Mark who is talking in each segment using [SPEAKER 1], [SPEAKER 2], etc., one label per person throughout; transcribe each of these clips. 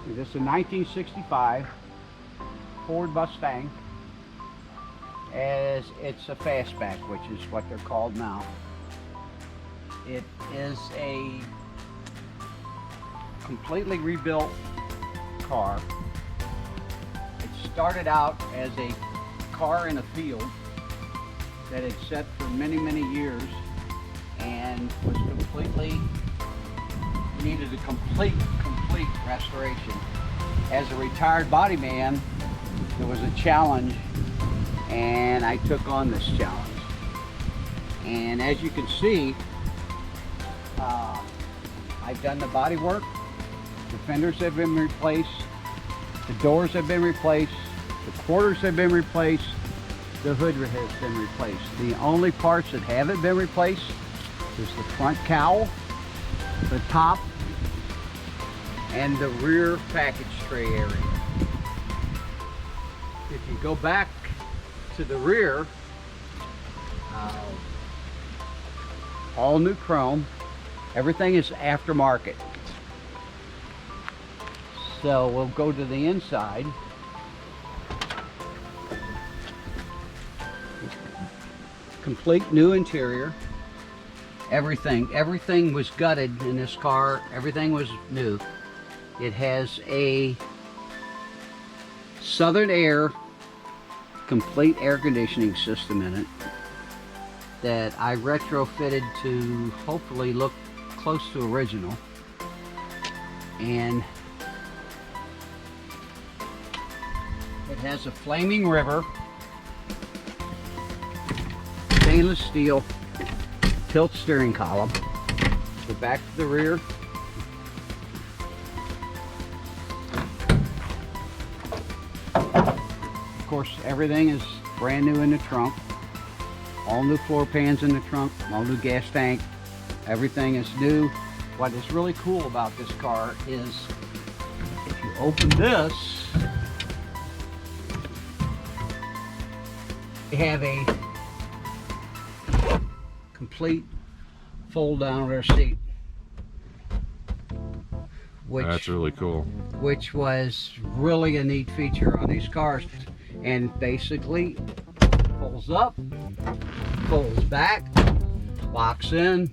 [SPEAKER 1] This is a 1965 Ford Mustang, as it's a fastback, which is what they're called now. It is a completely rebuilt car. It started out as a car in a field that had sat for many, many years and was completely, needed a complete restoration. As a retired body man, there was a challenge, and I took on this challenge. And as you can see, I've done the body work. The fenders have been replaced, the doors have been replaced, the quarters have been replaced, the hood has been replaced. The only parts that haven't been replaced is the front cowl, the top, and the rear package tray area. If you go back to the rear, all new chrome, everything is aftermarket. So we'll go to the inside. Complete new interior. Everything was gutted in this car. Everything was new. It has a Southern Air complete air conditioning system in it that I retrofitted to hopefully look close to original. And it has a flaming river, stainless steel tilt steering column. Go back to the rear. Of course, everything is brand new in the trunk. All new floor pans in the trunk, all new gas tank. Everything is new. What is really cool about this car is if you open this, you have a complete fold down rear seat.
[SPEAKER 2] That's really cool.
[SPEAKER 1] Which was really a neat feature on these cars. And basically folds up, folds back, locks in,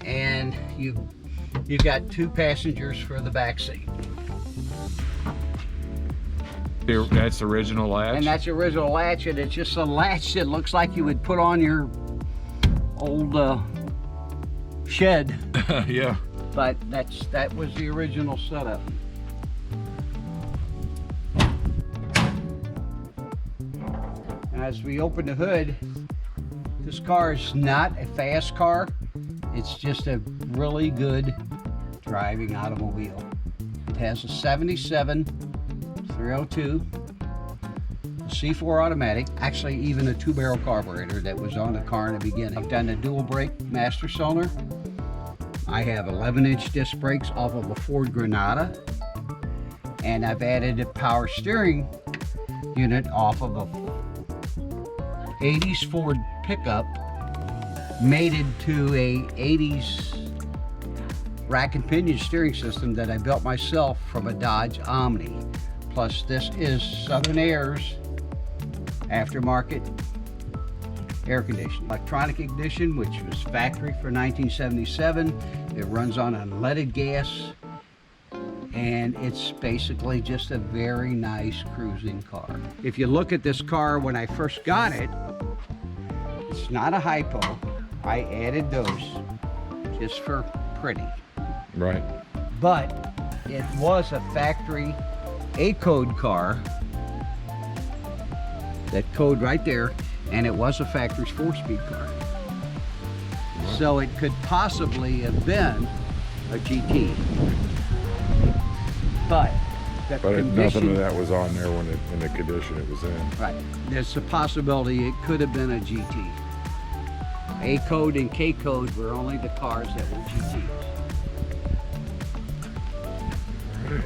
[SPEAKER 1] and you've got two passengers for the back seat.
[SPEAKER 2] That's original latch?
[SPEAKER 1] And that's the original latch, and it's just a latch that looks like you would put on your old shed.
[SPEAKER 2] Yeah.
[SPEAKER 1] But that was the original setup. As we open the hood, this car is not a fast car. It's just a really good driving automobile. It has a 77 302, a C4 automatic, actually even a 2-barrel carburetor that was on the car in the beginning. I've done a dual brake master cylinder. I have 11-inch disc brakes off of a Ford Granada, and I've added a power steering unit off of a 80s Ford pickup mated to a 80s rack and pinion steering system that I built myself from a Dodge Omni. Plus, this is Southern Air's aftermarket air conditioning. Electronic ignition, which was factory for 1977. It runs on unleaded gas, and it's basically just a very nice cruising car. If you look at this car when I first got it, it's not a hypo. I added those just for pretty.
[SPEAKER 2] Right.
[SPEAKER 1] But it was a factory A-code car. That code right there, and it was a factory's 4-speed car. Right. So it could possibly have been a GT. But
[SPEAKER 2] nothing of that was on there when in the condition it was in.
[SPEAKER 1] Right. There's a possibility it could have been a GT. A-code and K-code were only the cars that were GTs.
[SPEAKER 2] Right.